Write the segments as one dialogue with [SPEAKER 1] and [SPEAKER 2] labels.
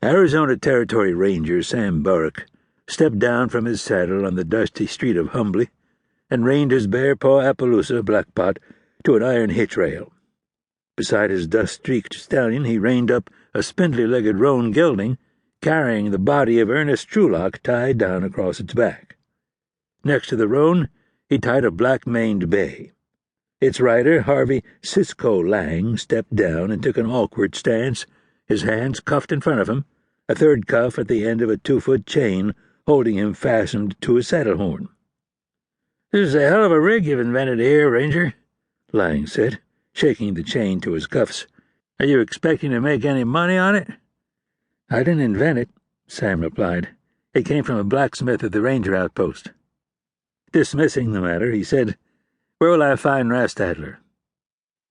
[SPEAKER 1] Arizona Territory Ranger Sam Burrack stepped down from his saddle on the dusty street of Humbly and reined his bare paw Appaloosa Blackpot to an iron hitch rail. Beside his dust-streaked stallion he reined up a spindly-legged roan gelding, carrying the body of Ernest Truelock tied down across its back. Next to the roan he tied a black-maned bay. Its rider, Harvey Cisco Lang, stepped down and took an awkward stance, his hands cuffed in front of him, a third cuff at the end of a 2-foot chain holding him fastened to his saddle horn. "This is a hell of a rig you've invented here, Ranger," Lang said, shaking the chain to his cuffs. "Are you expecting to make any money on it?" "I didn't invent it," Sam replied. "It came from a blacksmith at the ranger outpost." Dismissing the matter, he said, "Where will I find Rastadler?"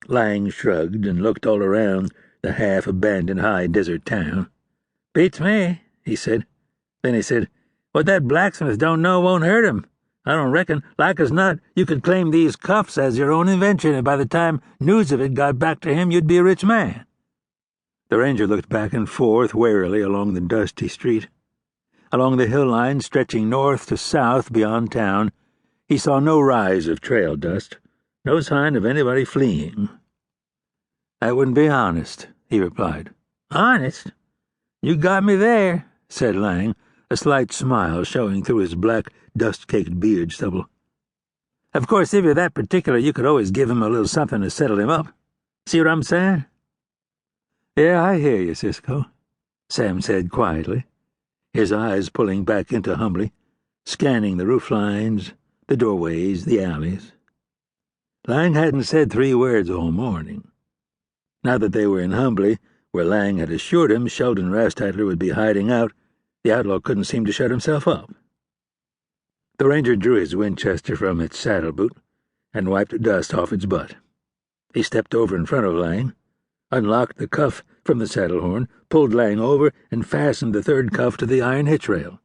[SPEAKER 1] Lang shrugged and looked all around the half-abandoned high desert town. "Beats me," he said. Then he said, "What that blacksmith don't know won't hurt him. I don't reckon, like as not, you could claim these cuffs as your own invention, and by the time news of it got back to him, you'd be a rich man." The ranger looked back and forth warily along the dusty street. Along the hill line stretching north to south beyond town, he saw no rise of trail dust, no sign of anybody fleeing. "That wouldn't be honest," he replied. "Honest? You got me there," said Lang, a slight smile showing through his black, dust-caked beard stubble. "Of course, if you're that particular, you could always give him a little something to settle him up. See what I'm saying?" "Yeah, I hear you, Cisco," Sam said quietly, his eyes pulling back into Humbly, scanning the roof lines, the doorways, the alleys. Lang hadn't said 3 words all morning. Now that they were in Humbly, where Lang had assured him Sheldon Rastadler would be hiding out, the outlaw couldn't seem to shut himself up. The ranger drew his Winchester from its saddle boot and wiped dust off its butt. He stepped over in front of Lang, unlocked the cuff from the saddle horn, pulled Lang over, and fastened the third cuff to the iron hitch rail.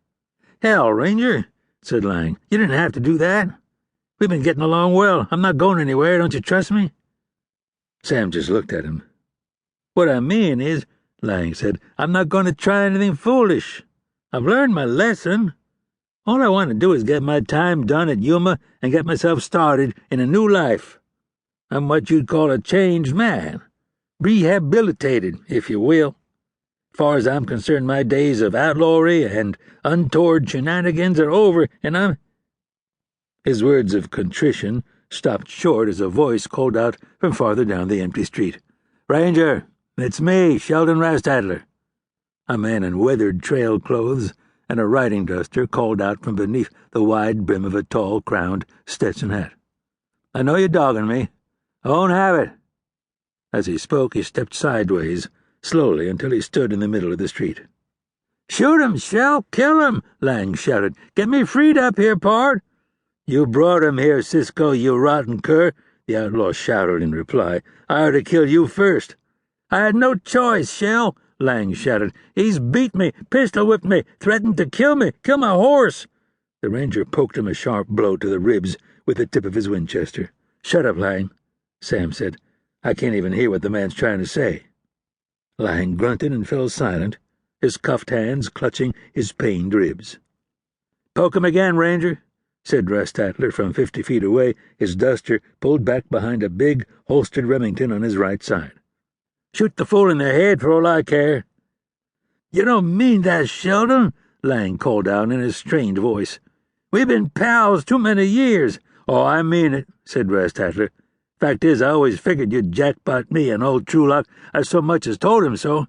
[SPEAKER 1] "Hell, Ranger," said Lang, "you didn't have to do that. We've been getting along well. I'm not going anywhere. Don't you trust me?" Sam just looked at him. "What I mean is," Lang said, "I'm not going to try anything foolish. I've learned my lesson. All I want to do is get my time done at Yuma and get myself started in a new life. I'm what you'd call a changed man. Rehabilitated, if you will. As far as I'm concerned, my days of outlawry and untoward shenanigans are over, and I'm—" His words of contrition stopped short as a voice called out from farther down the empty street. "Ranger, it's me, Sheldon Rastadler." A man in weathered trail clothes and a riding duster called out from beneath the wide brim of a tall-crowned Stetson hat. "I know you're dogging me. I won't have it." As he spoke, he stepped sideways, slowly, until he stood in the middle of the street. "Shoot him, Shell! Kill him!" Lang shouted. "Get me freed up here, pard!" "You brought him here, Cisco, you rotten cur!" the outlaw shouted in reply. "I ought to kill you first." "I had no choice, Shell!" Lang shouted. "He's beat me, pistol-whipped me, threatened to kill me, kill my horse." The ranger poked him a sharp blow to the ribs with the tip of his Winchester. "Shut up, Lang," Sam said. "I can't even hear what the man's trying to say." Lang grunted and fell silent, his cuffed hands clutching his pained ribs. "Poke him again, Ranger," said Rastadler from 50 feet away, his duster pulled back behind a big, holstered Remington on his right side. "Shoot the fool in the head for all I care." "You don't mean that, Sheldon," Lang called out in a strained voice. "We've been pals too many years." "Oh, I mean it," said Rastadler. "Fact is, I always figured you'd jackpot me, and old Truelock I so much as told him so.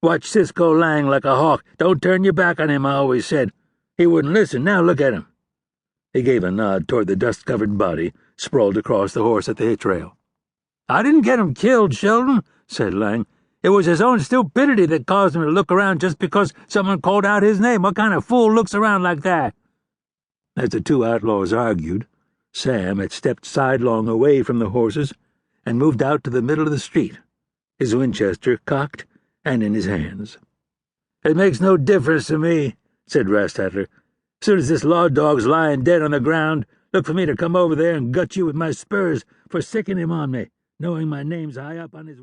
[SPEAKER 1] Watch Cisco Lang like a hawk. Don't turn your back on him, I always said. He wouldn't listen. Now look at him." He gave a nod toward the dust-covered body sprawled across the horse at the hitch rail. "I didn't get him killed, Sheldon," said Lang. "It was his own stupidity that caused him to look around just because someone called out his name. What kind of fool looks around like that?" As the 2 outlaws argued, Sam had stepped sidelong away from the horses and moved out to the middle of the street, his Winchester cocked and in his hands. "It makes no difference to me," said Rastadler. "As soon as this law dog's lying dead on the ground, look for me to come over there and gut you with my spurs for sicking him on me, knowing my name's high up on his